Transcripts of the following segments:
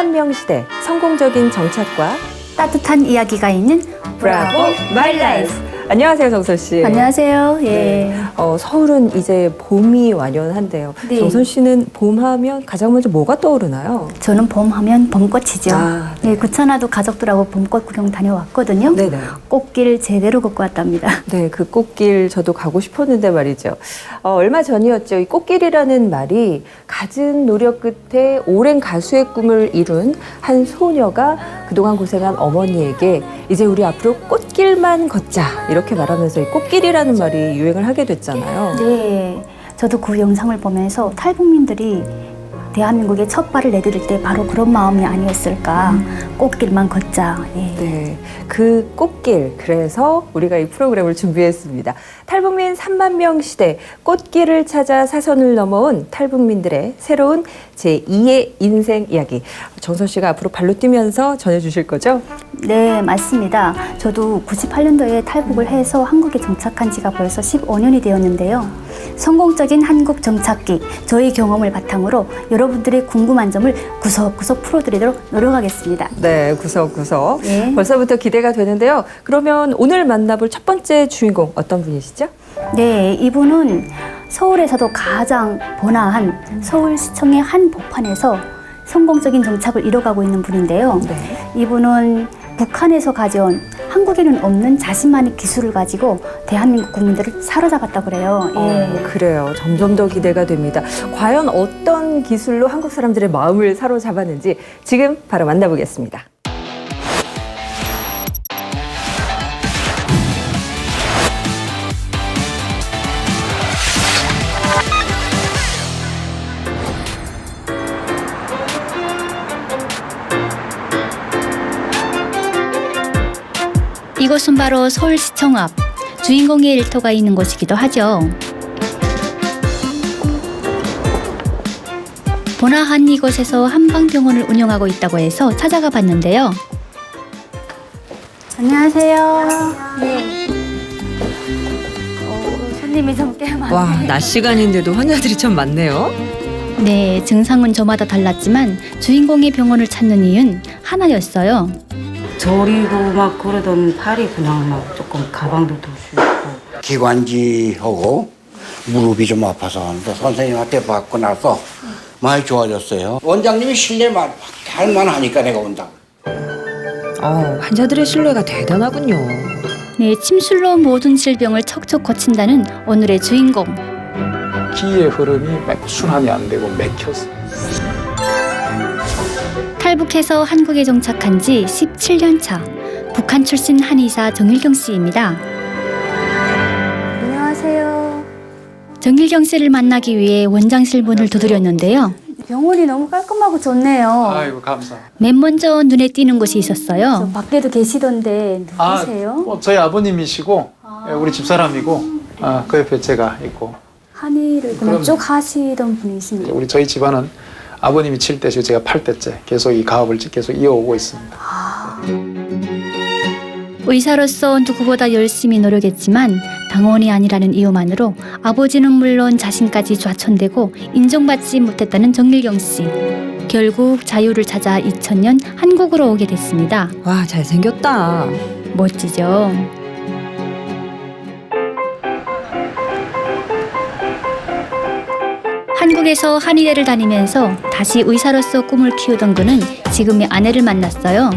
3만 명 시대 성공적인 정착과 따뜻한 이야기가 있는 브라보 마이 라이프. 안녕하세요, 정선 씨. 안녕하세요. 예. 네. 서울은 이제 봄이 완연한데요. 네. 정선 씨는 봄하면 가장 먼저 뭐가 떠오르나요? 저는 봄하면 봄꽃이죠. 네. 네, 구천화도 가족들하고 봄꽃 구경 다녀왔거든요. 네네. 꽃길 제대로 걷고 왔답니다. 네, 그 꽃길 저도 가고 싶었는데 말이죠. 얼마 전이었죠. 이 꽃길이라는 말이 갖은 노력 끝에 오랜 가수의 꿈을 이룬 한 소녀가 그동안 고생한 어머니에게 이제 우리 앞으로 꽃길만 걷자 이렇게 말하면서 이 꽃길이라는 말이 유행을 하게 됐잖아요. 네, 저도 그 영상을 보면서 탈북민들이 대한민국에 첫 발을 내디딜 때 바로 그런 마음이 아니었을까. 꽃길만 걷자. 예. 네, 그 꽃길, 그래서 우리가 이 프로그램을 준비했습니다. 탈북민 3만 명 시대, 꽃길을 찾아 사선을 넘어온 탈북민들의 새로운 제2의 인생 이야기. 정선 씨가 앞으로 발로 뛰면서 전해주실 거죠? 네, 맞습니다. 저도 98년도에 탈북을 해서 한국에 정착한 지가 벌써 15년이 되었는데요. 성공적인 한국 정착기, 저희 경험을 바탕으로 여러분들의 궁금한 점을 구석구석 풀어드리도록 노력하겠습니다. 네, 구석구석. 네. 벌써부터 기대가 되는데요. 그러면 오늘 만나볼 첫 번째 주인공 어떤 분이시죠? 네, 이분은 서울에서도 가장 번화한 서울시청의 한 복판에서 성공적인 정착을 이뤄가고 있는 분인데요. 네. 이분은 북한에서 가져온 한국에는 없는 자신만의 기술을 가지고 대한민국 국민들을 사로잡았다고 그래요. 예. 그래요. 점점 더 기대가 됩니다. 과연 어떤 기술로 한국 사람들의 마음을 사로잡았는지 지금 바로 만나보겠습니다. 이곳은 바로 서울시청 앞, 주인공의 일터가 있는 곳이기도 하죠. 번화한 이곳에서 한방병원을 운영하고 있다고 해서 찾아가 봤는데요. 안녕하세요. 네. 손님이 좀 꽤 많네요. 와, 낮 시간인데도 환자들이 참 많네요. 네, 증상은 저마다 달랐지만 주인공의 병원을 찾는 이유는 하나였어요. 저리고 막 그러던 팔이 그냥 막 조금 가방도 더 슈고 기관지하고 무릎이 좀 아파서 하는데 선생님한테 받고 나서 많이 좋아졌어요. 원장님이 신뢰 할 만하니까 내가 온다. 환자들의 신뢰가 대단하군요. 네, 침술로 모든 질병을 척척 고친다는 오늘의 주인공. 기의 흐름이 순환이 안 되고 맥혀서 탈북해서 한국에 정착한 지 17년 차 북한 출신 한의사 정일경 씨입니다. 안녕하세요. 정일경 씨를 만나기 위해 원장실 문을 두드렸는데요. 병원이 너무 깔끔하고 좋네요. 아이고 감사. 맨 먼저 눈에 띄는 곳이 있었어요. 저 밖에도 계시던데 누구세요? 저희 아버님이시고 우리 집사람이고 그 옆에 제가 있고 한의를 그냥 쭉 하시던 분이십니다. 우리 저희 집안은 아버님이 7대시고 제가 8대째 계속 이 가업을 계속 이어오고 있습니다. 의사로서 누구보다 열심히 노력했지만 당원이 아니라는 이유만으로 아버지는 물론 자신까지 좌천되고 인정받지 못했다는 정일경 씨. 결국 자유를 찾아 2000년 한국으로 오게 됐습니다. 와, 잘생겼다. 멋지죠? 한국에서 한의대를 다니면서 다시 의사로서 꿈을 키우던 그는 지금의 아내를 만났어요.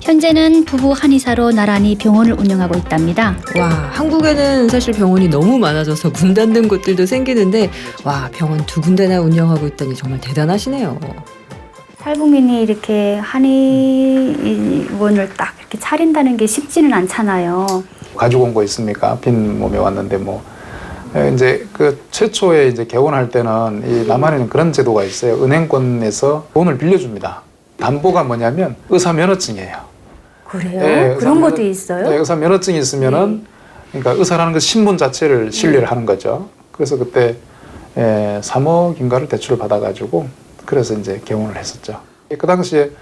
현재는 부부 한의사로 나란히 병원을 운영하고 있답니다. 와, 한국에는 사실 병원이 너무 많아져서 문 닫는 곳들도 생기는데 와, 병원 2군데나 운영하고 있다니 정말 대단하시네요. 탈북민이 이렇게 한의원을 딱 이렇게 차린다는 게 쉽지는 않잖아요. 가지고 온 거 있습니까? 빈 몸에 왔는데 이제 그 최초에 이제 개원할 때는 이 남한에는 그런 제도가 있어요. 은행권에서 돈을 빌려줍니다. 담보가 뭐냐면 의사 면허증이에요. 그래요? 네, 그런 것도 있어요? 네, 의사 면허증이 있으면은 그러니까 의사라는 그 신분 자체를 신뢰를 하는 거죠. 그래서 그때 3억인가를 대출을 받아가지고 그래서 이제 개원을 했었죠. 그 당시에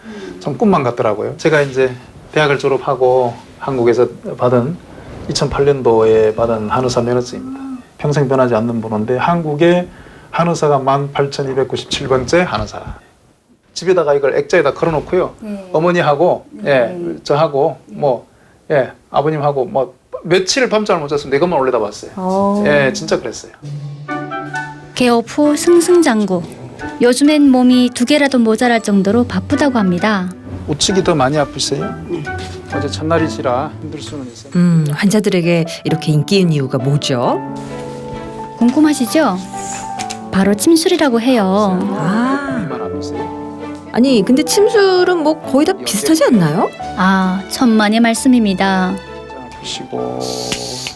좀 꿈만 같더라고요. 제가 이제 대학을 졸업하고 한국에서 받은 2008년도에 받은 한의사 면허증입니다. 평생 변하지 않는 번호인데 한국의 한의사가 18,297번째 한의사. 집에다가 이걸 액자에다 걸어놓고요. 어머니하고 저하고 아버님하고 뭐 며칠 밤잠을 못 잤으면 내 것만 올려다 봤어요. 진짜 그랬어요. 개업 후 승승장구. 요즘엔 몸이 2개라도 모자랄 정도로 바쁘다고 합니다. 우측이 더 많이 아프세요? 어제 첫날이시라 힘들 수는 있어요. 환자들에게 이렇게 인기인 이유가 뭐죠? 궁금하시죠? 바로 침술이라고 해요. 얼마나 아프세요? 아니 근데 침술은 뭐 거의 다 비슷하지 않나요? 아, 천만의 말씀입니다. 아프시고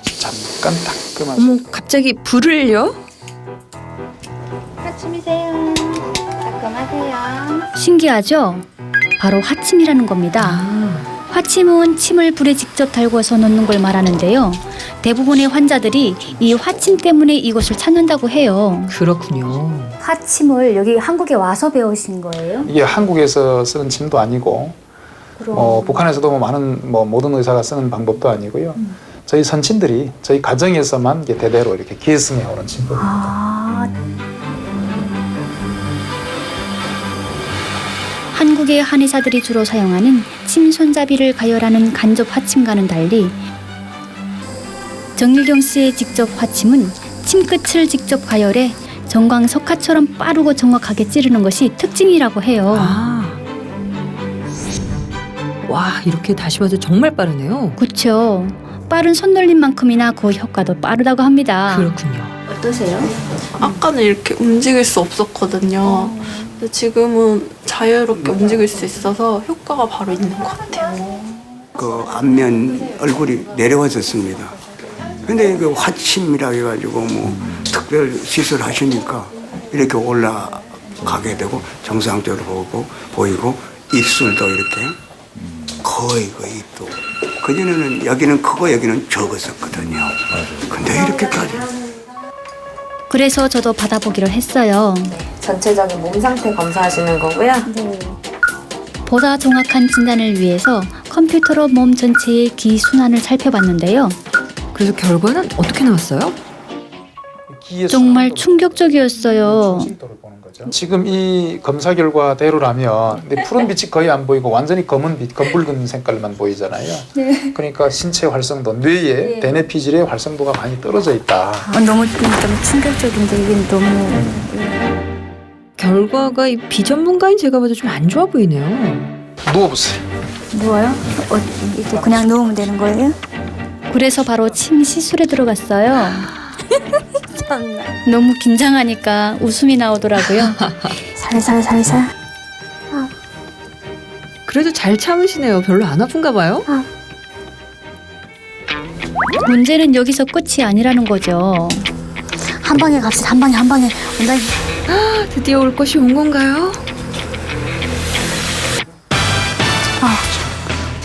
잠깐 따끔하시고. 어머 갑자기 불을요? 아침이세요. 따끔하세요. 신기하죠? 바로 화침이라는 겁니다. 화침은 침을 불에 직접 달궈서 놓는 걸 말하는데요. 대부분의 환자들이 이 화침 때문에 이곳을 찾는다고 해요. 그렇군요. 화침을 여기 한국에 와서 배우신 거예요? 이게 한국에서 쓰는 침도 아니고 북한에서도 뭐 많은 모든 의사가 쓰는 방법도 아니고요. 저희 선친들이 저희 가정에서만 이게 대대로 이렇게 계승해 오는 침법입니다. 한국의 한의사들이 주로 사용하는 침 손잡이를 가열하는 간접 화침과는 달리 정일경 씨의 직접 화침은 침끝을 직접 가열해 정광석화처럼 빠르고 정확하게 찌르는 것이 특징이라고 해요. 와 이렇게 다시 봐도 정말 빠르네요. 그렇죠. 빠른 손놀림만큼이나 그 효과도 빠르다고 합니다. 그렇군요. 어떠세요? 아까는 이렇게 움직일 수 없었거든요. 근데 지금은 자유롭게 움직일 수 있어서 효과가 바로 있는 것 같아요. 그 안면 얼굴이 내려와졌습니다. 근데 그 화침이라 해가지고 뭐 특별 시술 하시니까 이렇게 올라가게 되고 정상적으로 보이고 입술도 이렇게 거의 입도 그전에는 여기는 크고 여기는 적었었거든요. 근데 이렇게까지. 그래서 저도 받아보기로 했어요. 전체적인 몸 상태 검사하시는 거고요. 보다 정확한 진단을 위해서 컴퓨터로 몸 전체의 기 순환을 살펴봤는데요. 그래서 결과는 어떻게 나왔어요? 정말 충격적이었어요. 지금 이 검사 결과대로라면 근데 푸른 빛이 거의 안 보이고 완전히 검붉은 색깔만 보이잖아요. 그러니까 신체 활성도, 뇌의 대뇌 피질의 활성도가 많이 떨어져 있다. 너무 좀 충격적인데 이게 너무 결과가 이 비전문가인 제가 봐도 좀 안 좋아 보이네요. 누워보세요. 누워요? 이렇게 그냥 누우면 되는 거예요? 그래서 바로 침 시술에 들어갔어요. 너무 긴장하니까 웃음이 나오더라고요. 살살. 그래도 잘 참으시네요. 별로 안 아픈가 봐요. 문제는 여기서 끝이 아니라는 거죠. 한 방에 갑시다. 한 방에. 원장님. 드디어 올 것이 온 건가요?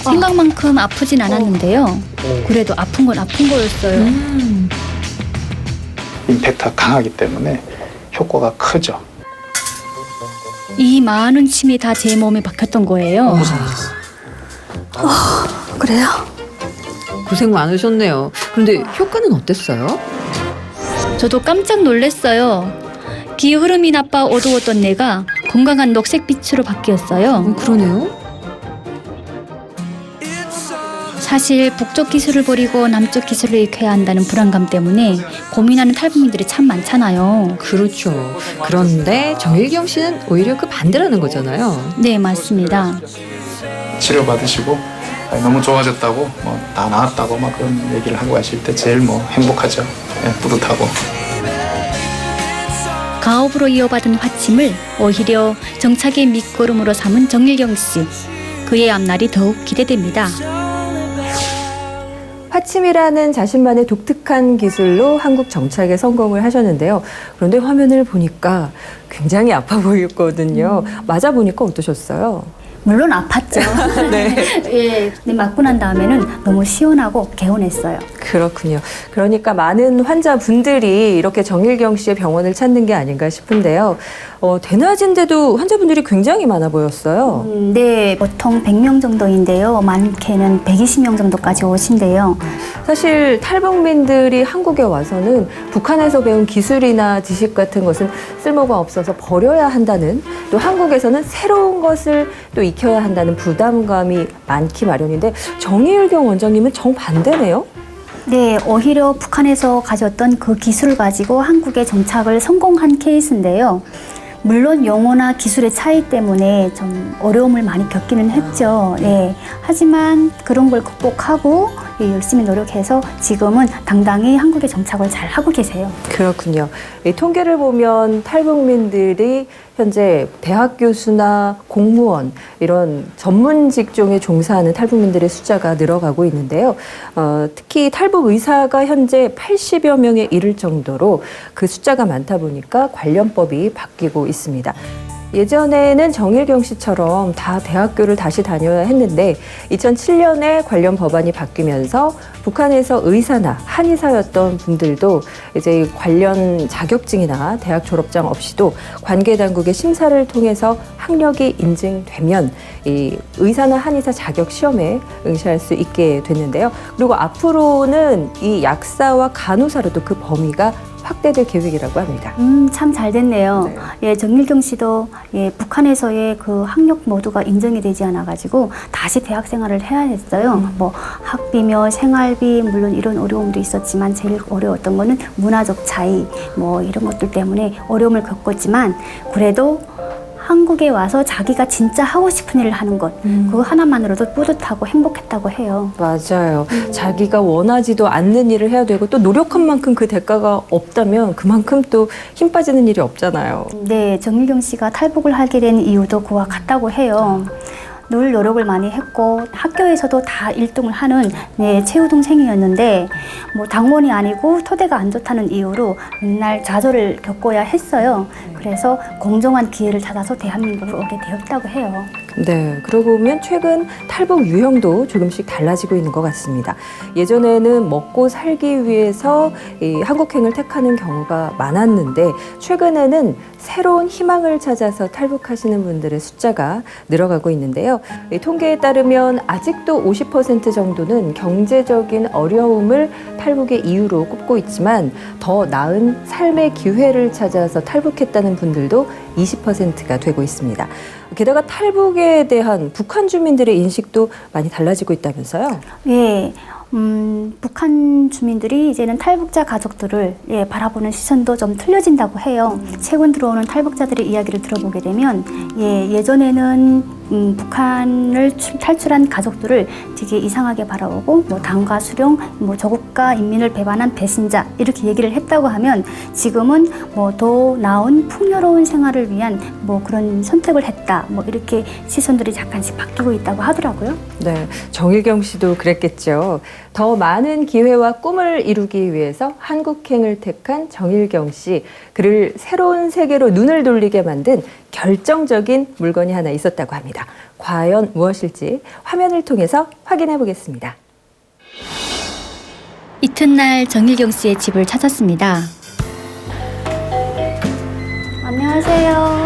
생각만큼 아프진 않았는데요. 그래도 아픈 건 아픈 거였어요. 임팩트가 강하기 때문에 효과가 크죠. 이 많은 침이 다 제 몸에 박혔던 거예요. 그래요? 고생 많으셨네요. 그런데 효과는 어땠어요? 저도 깜짝 놀랐어요. 기 흐름이 나빠 어두웠던 뇌가 건강한 녹색빛으로 바뀌었어요. 그러네요. 사실 북쪽 기술을 버리고 남쪽 기술을 익혀야 한다는 불안감 때문에 고민하는 탈북민들이 참 많잖아요. 그렇죠. 그런데 정일경 씨는 오히려 그 반대라는 거잖아요. 네, 맞습니다. 치료 받으시고 너무 좋아졌다고 다 나았다고 막 그런 얘기를 하고 가실 때 제일 행복하죠. 뿌듯하고. 가업으로 이어받은 화침을 오히려 정착의 밑거름으로 삼은 정일경 씨. 그의 앞날이 더욱 기대됩니다. 화침이라는 자신만의 독특한 기술로 한국 정착에 성공을 하셨는데요. 그런데 화면을 보니까 굉장히 아파 보였거든요. 맞아 보니까 어떠셨어요? 물론 아팠죠. 네. 예, 근데 맞고 난 다음에는 너무 시원하고 개운했어요. 그렇군요. 그러니까 많은 환자분들이 이렇게 정일경 씨의 병원을 찾는 게 아닌가 싶은데요. 대낮인데도 환자분들이 굉장히 많아 보였어요. 네, 보통 100명 정도인데요. 많게는 120명 정도까지 오신대요. 사실 탈북민들이 한국에 와서는 북한에서 배운 기술이나 지식 같은 것은 쓸모가 없어서 버려야 한다는, 또 한국에서는 새로운 것을 또 익혀야 한다는 부담감이 많기 마련인데, 정일경 원장님은 정반대네요. 네, 오히려 북한에서 가져왔던 그 기술을 가지고 한국에 정착을 성공한 케이스인데요. 물론 영어나 기술의 차이 때문에 좀 어려움을 많이 겪기는 했죠. 네. 하지만 그런 걸 극복하고 열심히 노력해서 지금은 당당히 한국에 정착을 잘 하고 계세요. 그렇군요. 이 통계를 보면 탈북민들이 현재 대학 교수나 공무원 이런 전문 직종에 종사하는 탈북민들의 숫자가 늘어가고 있는데요. 특히 탈북 의사가 현재 80여 명에 이를 정도로 그 숫자가 많다 보니까 관련법이 바뀌고 있습니다. 예전에는 정일경 씨처럼 다 대학교를 다시 다녀야 했는데 2007년에 관련 법안이 바뀌면서 북한에서 의사나 한의사였던 분들도 이제 관련 자격증이나 대학 졸업장 없이도 관계 당국의 심사를 통해서 학력이 인증되면 이 의사나 한의사 자격 시험에 응시할 수 있게 됐는데요. 그리고 앞으로는 이 약사와 간호사로도 그 범위가 확대될 계획이라고 합니다. 참 잘 됐네요. 예, 정일경 씨도 예, 북한에서의 그 학력 모두가 인정이 되지 않아가지고 다시 대학 생활을 해야 했어요. 뭐 학비며 생활비 물론 이런 어려움도 있었지만 제일 어려웠던 거는 문화적 차이 뭐 이런 것들 때문에 어려움을 겪었지만 그래도 한국에 와서 자기가 진짜 하고 싶은 일을 하는 것 그거 하나만으로도 뿌듯하고 행복했다고 해요. 맞아요. 자기가 원하지도 않는 일을 해야 되고 또 노력한 만큼 그 대가가 없다면 그만큼 또 힘 빠지는 일이 없잖아요. 네, 정일경 씨가 탈북을 하게 된 이유도 그와 같다고 해요. 늘 노력을 많이 했고 학교에서도 다 1등을 하는 네, 최우등생이었는데 뭐 당원이 아니고 토대가 안 좋다는 이유로 맨날 좌절을 겪어야 했어요. 그래서 공정한 기회를 찾아서 대한민국으로 오게 되었다고 해요. 네, 그러고 보면 최근 탈북 유형도 조금씩 달라지고 있는 것 같습니다. 예전에는 먹고 살기 위해서 이 한국행을 택하는 경우가 많았는데 최근에는 새로운 희망을 찾아서 탈북하시는 분들의 숫자가 늘어가고 있는데요. 이 통계에 따르면 아직도 50% 정도는 경제적인 어려움을 탈북의 이유로 꼽고 있지만 더 나은 삶의 기회를 찾아서 탈북했다는 분들도 20%가 되고 있습니다. 게다가 탈북에 대한 북한 주민들의 인식도 많이 달라지고 있다면서요? 예. 북한 주민들이 이제는 탈북자 가족들을 바라보는 시선도 좀 틀려진다고 해요. 최근 들어오는 탈북자들의 이야기를 들어보게 되면 예전에는 북한을 탈출한 가족들을 되게 이상하게 바라보고 뭐 당과 수령, 뭐 조국과 인민을 배반한 배신자 이렇게 얘기를 했다고 하면 지금은 뭐 더 나은 풍요로운 생활을 위한 뭐 그런 선택을 했다. 뭐 이렇게 시선들이 잠깐씩 바뀌고 있다고 하더라고요. 네, 정일경 씨도 그랬겠죠. 더 많은 기회와 꿈을 이루기 위해서 한국행을 택한 정일경 씨. 그를 새로운 세계로 눈을 돌리게 만든 결정적인 물건이 하나 있었다고 합니다. 과연 무엇일지 화면을 통해서 확인해 보겠습니다. 이튿날 정일경 씨의 집을 찾았습니다. 안녕하세요.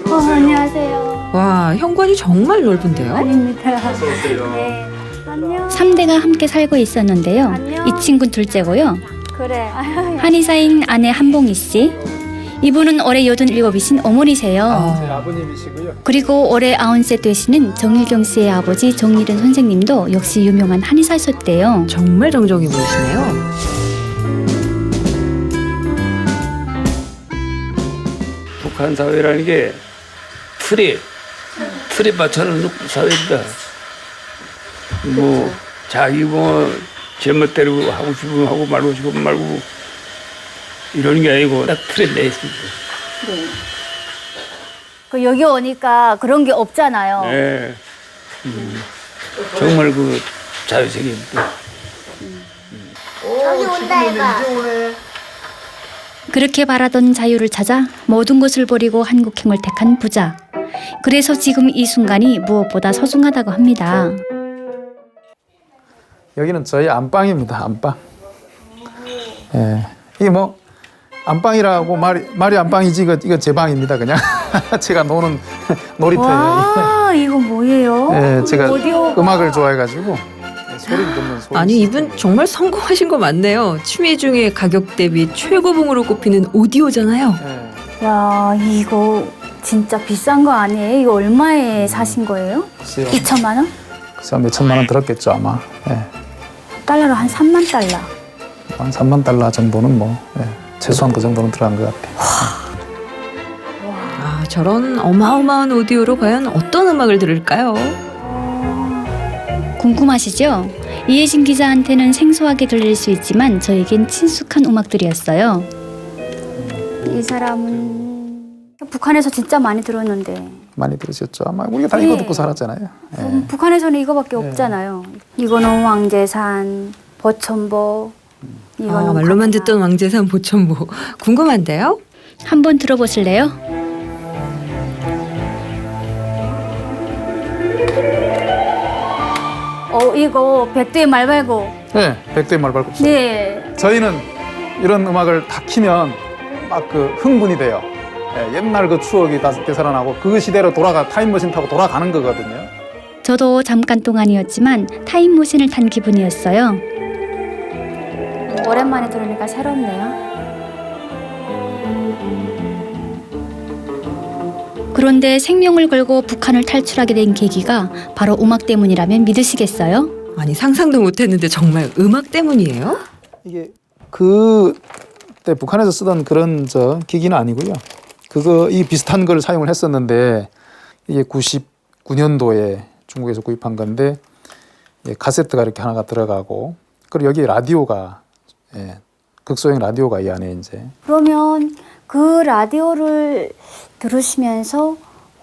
안녕하세요. 와, 현관이 정말 넓은데요? 아닙니다. 네. 안녕. 3대가 함께 살고 있었는데요. 안녕. 이 친구는 둘째고요. 그래. 한의사인 아내 한봉희 씨. 이분은 올해 87이신 어머니세요. 아버님이시고요. 그리고 올해 90세 되시는 정일경 씨의 아버지 정일은 선생님도 역시 유명한 한의사셨대요. 정말 정정해 보이시네요. 북한 사회라는 게 틀에 맞춰놓은 사회입니다. 뭐 자기 뭐 제멋대로 하고 싶으면 하고 말고 싶으면 말고 이런 게 아니고 딱 틀에 내 있습니다. 네. 그 여기 오니까 그런 게 없잖아요. 네. 정말 그 자유세계입니다. 저기 온다 해봐. 그렇게 바라던 자유를 찾아 모든 것을 버리고 한국행을 택한 부자. 그래서 지금 이 순간이 무엇보다 소중하다고 합니다. 여기는 저희 안방입니다. 안방. 예, 이게 뭐 안방이라고 말이 안방이지 이거 제 방입니다. 그냥 제가 노는 놀이터예요. 와, 이거 뭐예요? 예, 제가 오디오. 음악을 좋아해가지고 소리 듣는 소리. 아니 이분 정말 성공하신 거 맞네요. 취미 중에 가격 대비 최고봉으로 꼽히는 오디오잖아요. 예, 야, 이거 진짜 비싼 거 아니에요? 이거 얼마에 사신 거예요? 글쎄요. 2천만 원? 글쎄요, 몇 천만 원 들었겠죠 아마. 예, 달러로 한 3만 달러. 한 3만 달러 정도는 뭐 최소한 그 정도는 들어간 것 같아요. 아, 저런 어마어마한 오디오로 과연 어떤 음악을 들을까요? 궁금하시죠? 이혜진 기자한테는 생소하게 들릴 수 있지만 저에겐 친숙한 음악들이었어요. 이 사람은 북한에서 진짜 많이 들었는데 많이 들으셨죠? 아마 우리가 다 네. 이거 듣고 살았잖아요. 예. 북한에서는 이거밖에 없잖아요. 이거는 왕제산, 보천보. 이거는 말로만 가나. 듣던 왕제산 보천보 궁금한데요? 한번 들어보실래요? 이거 백두의 말 말고. 네, 백두의 말 발굽소. 네. 저희는 이런 음악을 다 키면 막 그 흥분이 돼요. 예, 옛날 그 추억이 다 되살아나고 그 시대로 타임머신 타고 돌아가는 거거든요. 저도 잠깐 동안이었지만 타임머신을 탄 기분이었어요. 오랜만에 들으니까 새롭네요. 그런데 생명을 걸고 북한을 탈출하게 된 계기가 바로 음악 때문이라면 믿으시겠어요? 아니 상상도 못했는데 정말 음악 때문이에요? 이게 그때 북한에서 쓰던 그런 기기는 아니고요. 이 비슷한 걸 사용을 했었는데 이게 99년도에 중국에서 구입한 건데 카세트가 이렇게 하나가 들어가고 그리고 여기 라디오가 극소형 라디오가 이 안에 이제. 그러면 그 라디오를 들으시면서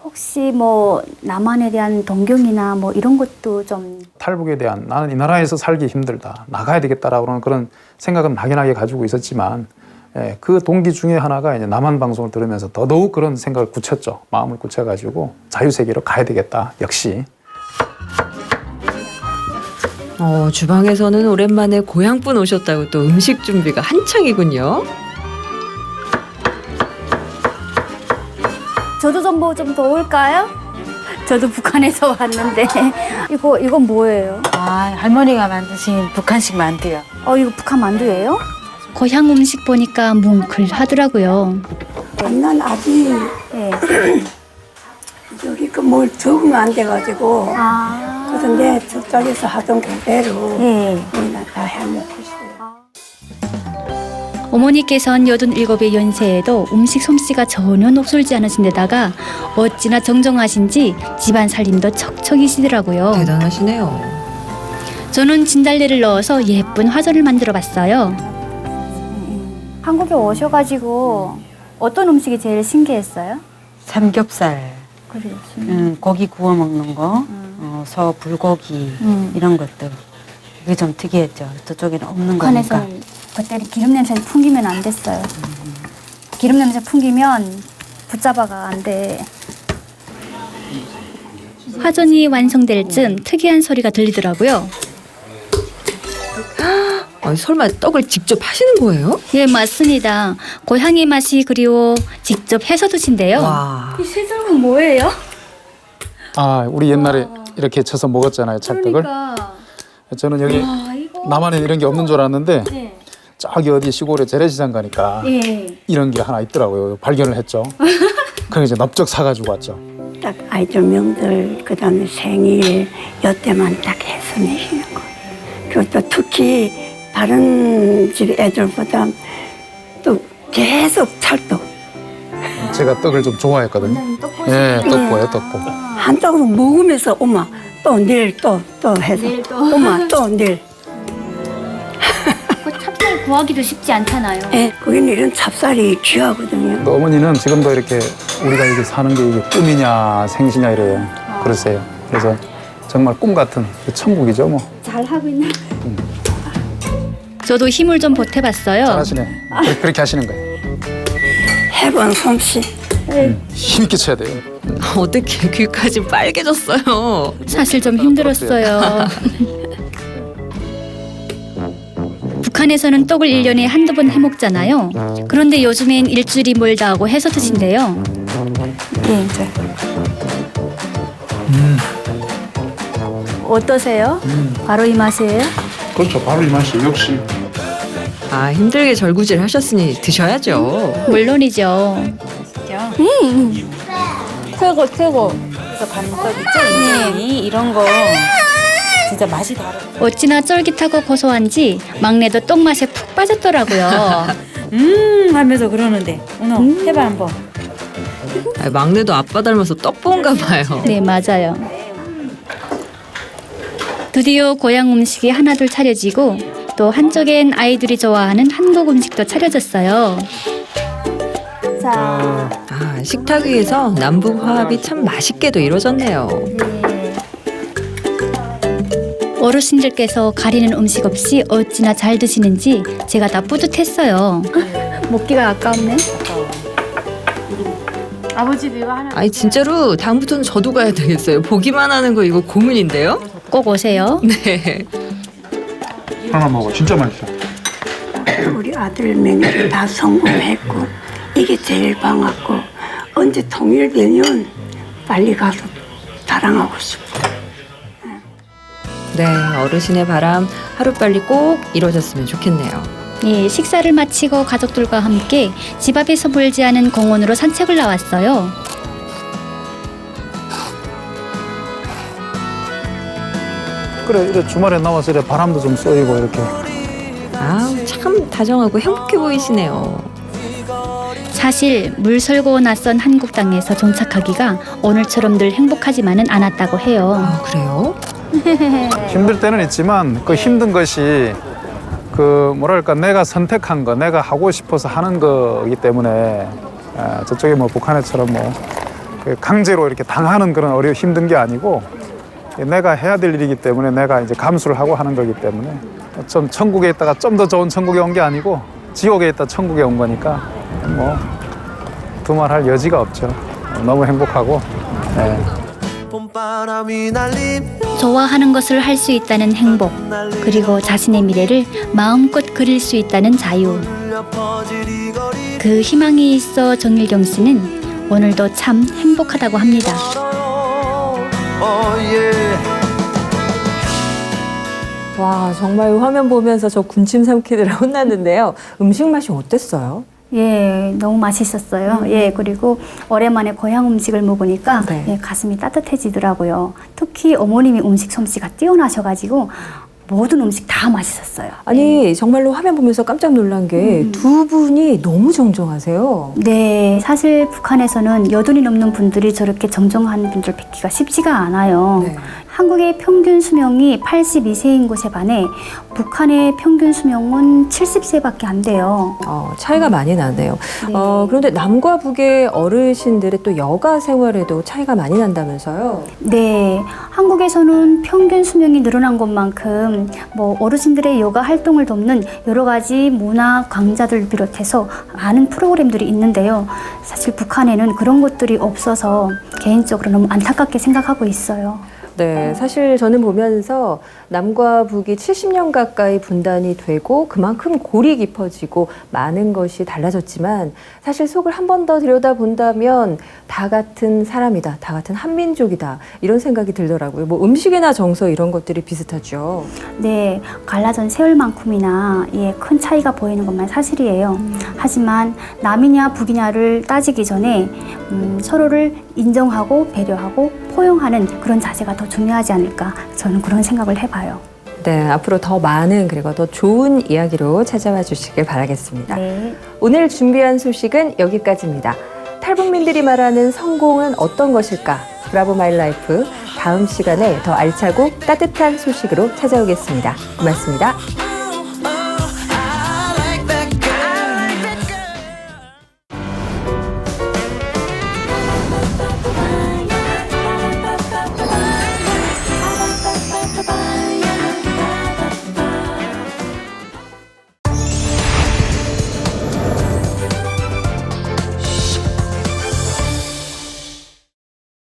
혹시 뭐 남한에 대한 동경이나 뭐 이런 것도 좀 탈북에 대한 나는 이 나라에서 살기 힘들다 나가야 되겠다라고 그런 생각은 막연하게 가지고 있었지만 그 동기 중에 하나가 이제 남한 방송을 들으면서 더더욱 그런 생각을 굳혔죠. 마음을 굳혀가지고 자유세계로 가야 되겠다. 역시. 주방에서는 오랜만에 고향분 오셨다고 또 음식 준비가 한창이군요. 저도 좀 도울까요? 저도 북한에서 왔는데 이건 뭐예요? 할머니가 만드신 북한식 만두요. 이거 북한 만두예요? 고향 음식 보니까 뭉클하더라고요. 난 아직 네. 여기 뭘 적응 안 돼가지고 그런데 저쪽에서 하던 그대로 네. 우리는 다 해먹고 있어요. 어머니께선 87의 연세에도 음식 솜씨가 전혀 녹슬지 않으신 데다가 어찌나 정정하신지 집안 살림도 척척이시더라고요. 대단하시네요. 저는 진달래를 넣어서 예쁜 화전을 만들어 봤어요. 한국에 오셔가지고 어떤 음식이 제일 신기했어요? 삼겹살, 그래요. 고기 구워 먹는 거, 소, 불고기 이런 것들. 이게 좀 특이했죠. 저쪽에는 없는 거니까. 북한에서는 그때는 기름 냄새 풍기면 안 됐어요. 기름 냄새 풍기면 붙잡아가 안 돼. 화전이 완성될 즈음 특이한 소리가 들리더라고요. 설마 떡을 직접 하시는 거예요? 예, 맞습니다. 고향의 맛이 그리워 직접 해서 드신대요. 와. 이 새들은 뭐예요? 우리 옛날에 이렇게 쳐서 먹었잖아요. 찰떡을. 그러니까. 저는 여기 남한에 이런 게 없는 줄 알았는데 네. 저기 어디 시골에 재래시장 가니까 예. 이런 게 하나 있더라고요. 발견을 했죠. 그래서 이제 넙적 사가지고 왔죠. 딱 아이들 명절 그다음에 생일 이때만 딱 해서 내시는 거예요. 그리고 또 특히 다른 집 애들보다 또 계속 찰떡. 제가 떡을 좀 좋아했거든요. 예, 떡보예요, 떡보. 한 떡을 먹으면서 엄마 또 내일 또 해서 내일 또. 엄마 또 내일. 찹쌀 구하기도 쉽지 않잖아요. 예, 거기는 이런 찹쌀이 귀하거든요. 어머니는 지금도 이렇게 우리가 이게 사는 게 이게 꿈이냐 생시냐 이래요. 그러세요. 그래서 정말 꿈 같은 천국이죠, 뭐. 잘 하고 있나? 저도 힘을 좀 보태봤어요. 잘하시네. 그렇게 하시는 거예요. 해본 솜씨. 힘있게 쳐야 돼요. 어떻게 귀까지 빨개졌어요. 사실 좀 힘들었어요. 북한에서는 떡을 1년에 한두 번 해먹잖아요. 그런데 요즘엔 일주일이 멀다 하고 해서 드신대요. 예, 이제. 어떠세요? 바로 이 맛이에요? 그렇죠. 바로 이 맛이 역시. 아, 힘들게 절구질 하셨으니 드셔야죠. 물론이죠. 최고, 최고. 그래서 감떡 있죠? 인절미 이런 거 진짜 맛이 다르. 어찌나 쫄깃하고 고소한지 막내도 떡 맛에 푹 빠졌더라고요. 하면서 그러는데 오늘 해봐 한번. 아, 막내도 아빠 닮아서 떡본가 봐요. 네, 맞아요. 드디어 고향 음식이 하나둘 차려지고 또 한쪽엔 아이들이 좋아하는 한국 음식도 차려졌어요. 자, 아, 식탁 위에서 남북 화합이 참 맛있게도 이루어졌네요. 어르신들께서 가리는 음식 없이 어찌나 잘 드시는지 제가 다 뿌듯했어요. 먹기가 아까웠네. 아버지 이거 하나. 아니 진짜로 다음부터는 저도 가야 되겠어요. 보기만 하는 거 이거 고문인데요. 꼭 오세요. 네. 하나 먹어. 진짜 맛있어. 우리 아들 며느리 다 성공했고 이게 제일 반갑고 언제 통일되면 빨리 가서 자랑하고 싶어. 네, 어르신의 바람 하루빨리 꼭 이루어졌으면 좋겠네요. 예, 식사를 마치고 가족들과 함께 집 앞에서 멀지 않은 공원으로 산책을 나왔어요. 그래, 이래 주말에 나와서 이래 바람도 좀 쏘이고 이렇게. 아, 참 다정하고 행복해 보이시네요. 사실 물설고 낯선 한국 땅에서 정착하기가 오늘처럼 늘 행복하지만은 않았다고 해요. 아, 그래요? 힘들 때는 있지만 그 힘든 것이 그 뭐랄까 내가 선택한 거, 내가 하고 싶어서 하는 거이기 때문에 저쪽에 뭐 북한에처럼 뭐 강제로 이렇게 당하는 그런 힘든 게 아니고 내가 해야 될 일이기 때문에 내가 이제 감수를 하고 하는 거기 때문에 좀 천국에 있다가 좀 더 좋은 천국에 온 게 아니고 지옥에 있다 천국에 온 거니까 뭐 두말할 여지가 없죠. 너무 행복하고. 네. 좋아하는 것을 할 수 있다는 행복, 그리고 자신의 미래를 마음껏 그릴 수 있다는 자유. 그 희망이 있어 정일경 씨는 오늘도 참 행복하다고 합니다. 와, 정말 화면 보면서 저 군침 삼키느라 혼났는데요. 음식 맛이 어땠어요? 예, 너무 맛있었어요. 예, 그리고 오랜만에 고향 음식을 먹으니까 네. 예, 가슴이 따뜻해지더라고요. 특히 어머님이 음식 솜씨가 뛰어나셔가지고 모든 음식 다 맛있었어요. 아니, 정말로 화면 보면서 깜짝 놀란 게 두 분이 너무 정정하세요. 네, 사실 북한에서는 여든이 넘는 분들이 저렇게 정정한 분들 뵙기가 쉽지가 않아요. 네. 한국의 평균 수명이 82세인 곳에 반해 북한의 평균 수명은 70세밖에 안 돼요. 차이가 많이 나네요. 네. 그런데 남과 북의 어르신들의 또 여가 생활에도 차이가 많이 난다면서요? 네, 한국에서는 평균 수명이 늘어난 것만큼 뭐 어르신들의 여가 활동을 돕는 여러 가지 문화 강좌들 비롯해서 많은 프로그램들이 있는데요. 사실 북한에는 그런 것들이 없어서 개인적으로 너무 안타깝게 생각하고 있어요. 네, 사실 저는 보면서 남과 북이 70년 가까이 분단이 되고 그만큼 골이 깊어지고 많은 것이 달라졌지만 사실 속을 한 번 더 들여다본다면 다 같은 사람이다, 다 같은 한민족이다 이런 생각이 들더라고요. 뭐 음식이나 정서 이런 것들이 비슷하죠. 네, 갈라진 세월만큼이나 큰 차이가 보이는 것만 사실이에요. 하지만 남이냐 북이냐를 따지기 전에 서로를 인정하고 배려하고 포용하는 그런 자세가 더 중요하지 않을까 저는 그런 생각을 해봐요. 네, 앞으로 더 많은 그리고 더 좋은 이야기로 찾아와 주시길 바라겠습니다. 네. 오늘 준비한 소식은 여기까지입니다. 탈북민들이 말하는 성공은 어떤 것일까? 브라보 마이 라이프 다음 시간에 더 알차고 따뜻한 소식으로 찾아오겠습니다. 고맙습니다.